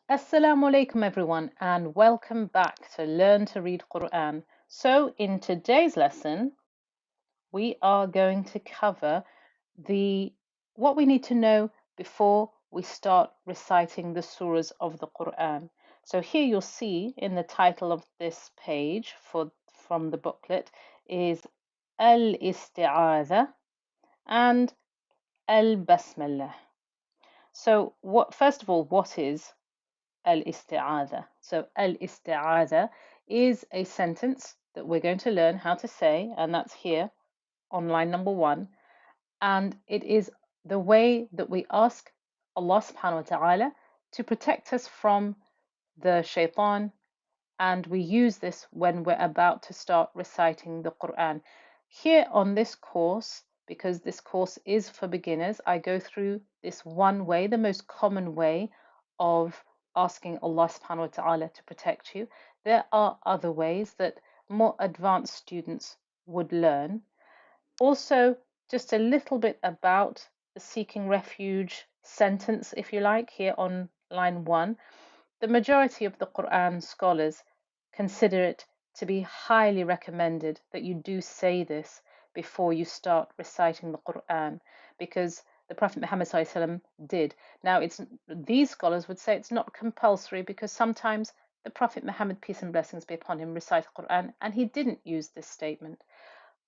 Assalamu alaikum everyone and welcome back to Learn to Read Qur'an. So in today's lesson we are going to cover what we need to know before we start reciting the surahs of the Qur'an. So here you'll see in the title of this page from the booklet is Al-Isti'ādhah and Al-Basmallah. So first of all, what is Al-Isti'ādhah? So Al-Isti'ādhah is a sentence that we're going to learn how to say, and that's here on line number 1. And it is the way that we ask Allah subhanahu wa ta'ala to protect us from the shaitan, and we use this when we're about to start reciting the Qur'an. Here on this course, because this course is for beginners, I go through this one way, the most common way of asking Allah subhanahu wa ta'ala to protect you. There are other ways that more advanced students would learn. Also, just a little bit about the seeking refuge sentence, if you like, here on line 1. The majority of the Qur'an scholars consider it to be highly recommended that you do say this before you start reciting the Qur'an, because the Prophet Muhammad ﷺ did. Now, these scholars would say it's not compulsory, because sometimes the Prophet Muhammad, peace and blessings be upon him, recited the Qur'an and he didn't use this statement.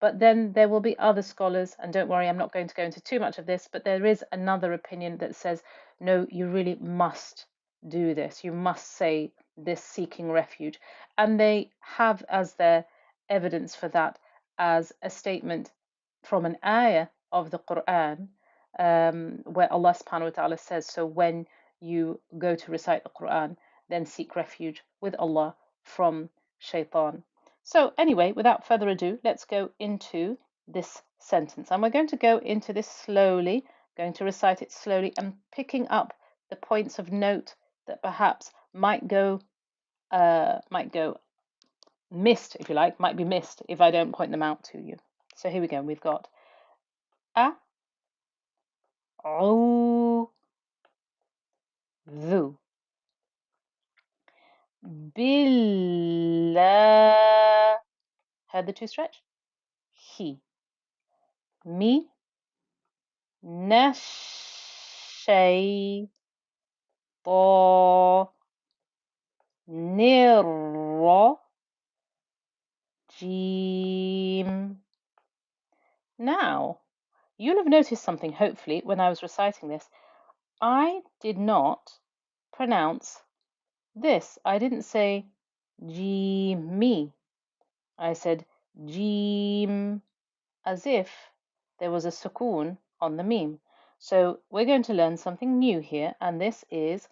But then there will be other scholars, and don't worry, I'm not going to go into too much of this, but there is another opinion that says, no, you really must do this. You must say this seeking refuge. And they have as their evidence for that as a statement from an ayah of the Qur'an, where Allah subhanahu wa ta'ala says, so when you go to recite the Qur'an, then seek refuge with Allah from shaitan. So anyway, without further ado, let's go into this sentence. And we're going to go into this slowly, going to recite it slowly and picking up the points of note that perhaps might go missed, if you like, might be missed if I don't point them out to you. So here we go. We've got a, u, dhu, billah. Heard the two stretch? He, me, nashay, طا نر جيم. Now, you'll have noticed something, hopefully, when I was reciting this. I did not pronounce this. I didn't say jeem. I said jeem, as if there was a sukoon on the meme. So we're going to learn something new here, and this is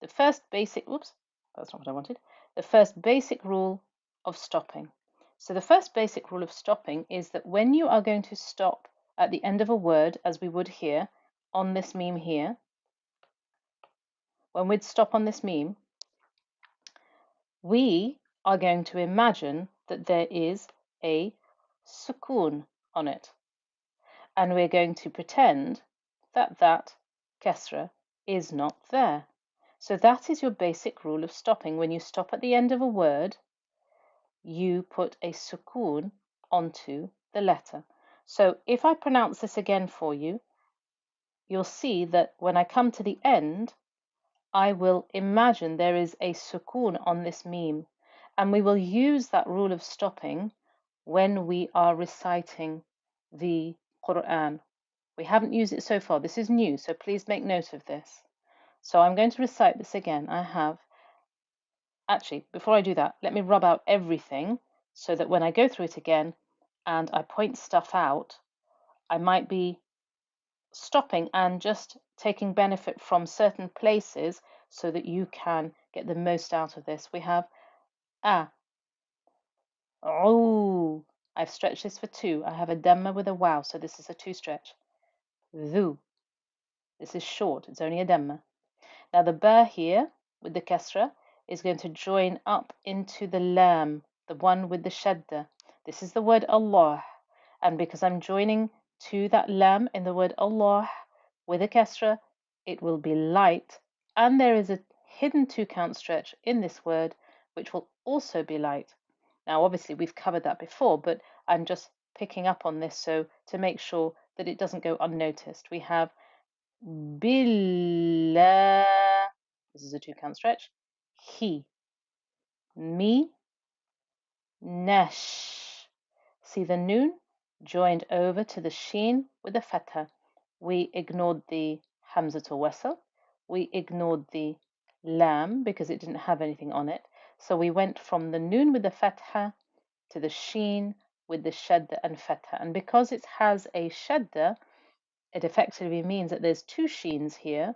the first basic, oops, that's not what I wanted, the first basic rule of stopping. So the first basic rule of stopping is that when you are going to stop at the end of a word, as we would here on this meme here, when we'd stop on this meme, we are going to imagine that there is a sukoon on it. And we're going to pretend that that kasra is not there. So that is your basic rule of stopping. When you stop at the end of a word, you put a sukoon onto the letter. So if I pronounce this again for you, you'll see that when I come to the end, I will imagine there is a sukoon on this meme, and we will use that rule of stopping when we are reciting the Qur'an. We haven't used it so far. This is new, so please make note of this. So I'm going to recite this again. Actually, before I do that, let me rub out everything so that when I go through it again and I point stuff out, I might be stopping and just taking benefit from certain places so that you can get the most out of this. We have a, oo. I've stretched this for 2. I have a dhamma with a wow, so this is a 2 stretch. Dhu. This is short, it's only a dhamma. Now the ba here with the kasra is going to join up into the lam, the one with the shadda. This is the word Allah, and because I'm joining to that lam in the word Allah with a kasra, it will be light, and there is a hidden 2-count stretch in this word, which will also be light. Now, obviously, we've covered that before, but I'm just picking up on this so to make sure that it doesn't go unnoticed. We have billah. This is a 2-count stretch. He. Me. Nash. See the noon joined over to the sheen with the fatha. We ignored the hamzatul wasl. We ignored the lam because it didn't have anything on it. So we went from the noon with the fatha to the sheen with the shadda and fatha. And because it has a shadda, it effectively means that there's 2 sheens here,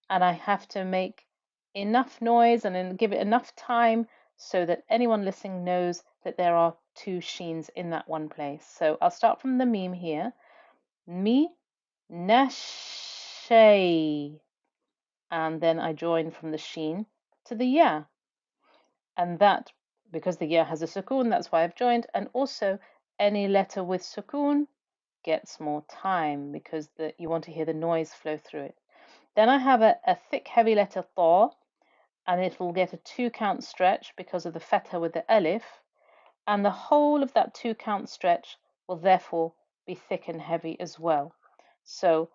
and I have to make enough noise and then give it enough time so that anyone listening knows that there are 2 sheens in that one place. So I'll start from the meme here. Mi, nashay. And then I join from the sheen to the ya. And that, because the ya has a sukoon, that's why I've joined. And also, any letter with sukoon gets more time because you want to hear the noise flow through it. Then I have a thick, heavy letter tha, and it will get a 2-count stretch because of the fatha with the alif, and the whole of that 2-count stretch will therefore be thick and heavy as well. So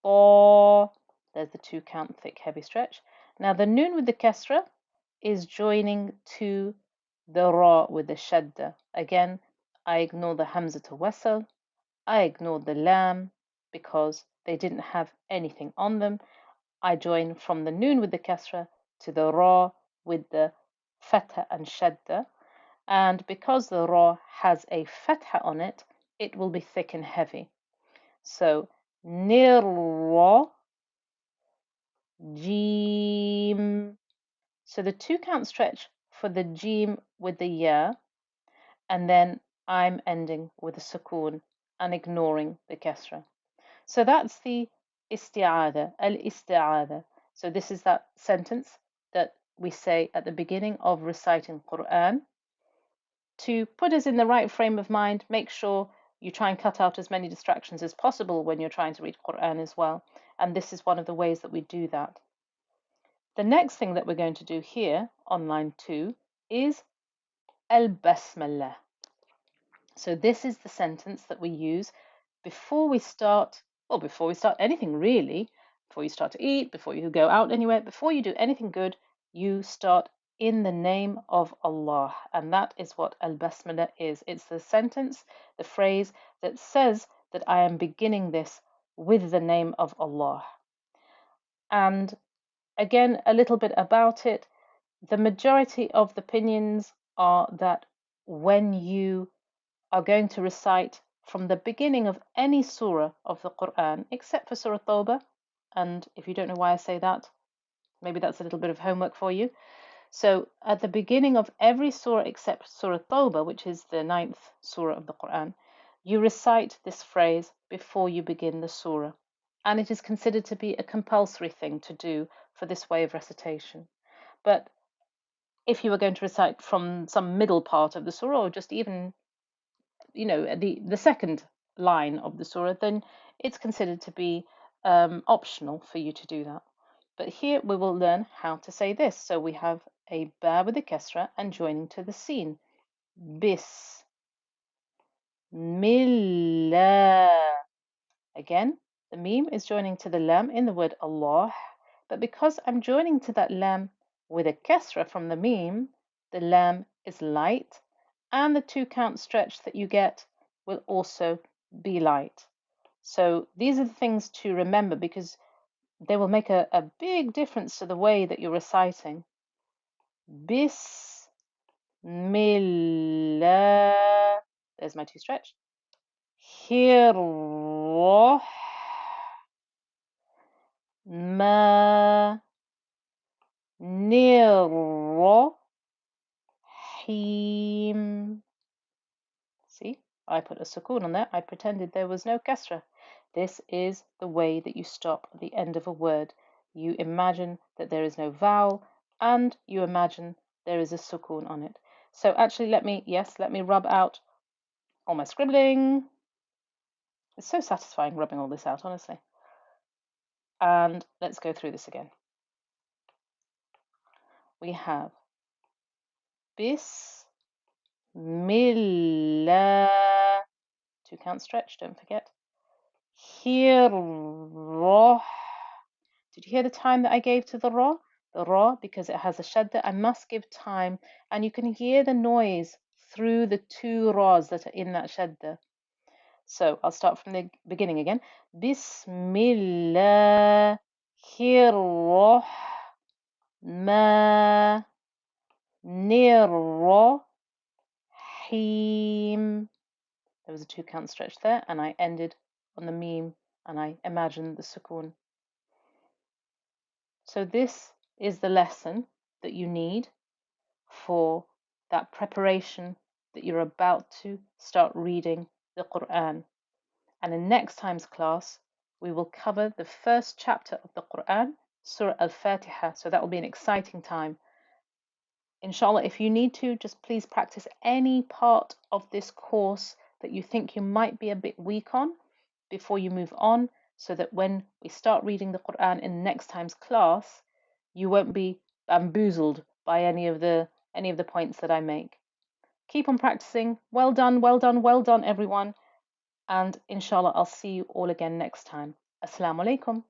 tha, there's the 2-count thick, heavy stretch. Now the noon with the kasra is joining to the ra with the shadda. Again, I ignore the hamzatul wasl. I ignored the lam because they didn't have anything on them. I join from the noon with the kasra to the ra with the fatha and shadda. And because the ra has a fatha on it, it will be thick and heavy. So, nirra, jeem. So the 2-count stretch for the jeem with the ya, and then I'm ending with a sukoon and ignoring the kasra. So that's the isti'ādhah, al-isti'ādhah. So this is that sentence that we say at the beginning of reciting Qur'an. To put us in the right frame of mind, make sure you try and cut out as many distractions as possible when you're trying to read Qur'an as well. And this is one of the ways that we do that. The next thing that we're going to do here on line 2 is al-Basmallah. So this is the sentence that we use before we start, or before we start anything really, before you start to eat, before you go out anywhere, before you do anything good, you start in the name of Allah. And that is what al-Basmallah is. It's the sentence, the phrase that says that I am beginning this with the name of Allah. And again, a little bit about it. The majority of the opinions are that when you are going to recite from the beginning of any surah of the Qur'an, except for Surah Tawbah, and if you don't know why I say that, maybe that's a little bit of homework for you. So at the beginning of every surah except Surah Tawbah, which is the 9th surah of the Qur'an, you recite this phrase before you begin the surah. And it is considered to be a compulsory thing to do for this way of recitation. But if you were going to recite from some middle part of the surah, or just even the second line of the surah, then it's considered to be optional for you to do that. But here we will learn how to say this. So we have a ba with a kasra and joining to the sin. Bis. Millah. Again, the meme is joining to the lam in the word Allah. But because I'm joining to that lam with a kasra from the meme, the lam is light, and the 2-count stretch that you get will also be light. So these are the things to remember because they will make a big difference to the way that you're reciting. Bismillah. There's my 2 stretch. Hirrah. Ma. Nirrah. Him. See, I put a sukoon on there. I pretended there was no kasra. This is the way that you stop at the end of a word. You imagine that there is no vowel and you imagine there is a sukoon on it. So actually let me rub out all my scribbling. It's so satisfying rubbing all this out, honestly. And let's go through this again. we have Bismillah. 2 count stretch, don't forget. Here, Roh. Did you hear the time that I gave to the Ra? The Ra, because it has a shadda, I must give time. And you can hear the noise through the 2 Ra's that are in that shadda. So I'll start from the beginning again. Bismillah. Hirroh. Ma. Nirroh. Him. There was a 2 count stretch there, and I ended on the meme, and I imagined the sukoon. So this is the lesson that you need for that preparation that you're about to start reading the Qur'an. And in next time's class, we will cover the first chapter of the Qur'an, Surah Al-Fatiha. So that will be an exciting time. Inshallah, if you need to, just please practice any part of this course that you think you might be a bit weak on before you move on, so that when we start reading the Qur'an in next time's class, you won't be bamboozled by any of the points that I make. Keep on practicing. Well done, well done, well done, everyone. And inshallah, I'll see you all again next time. Assalamu alaikum.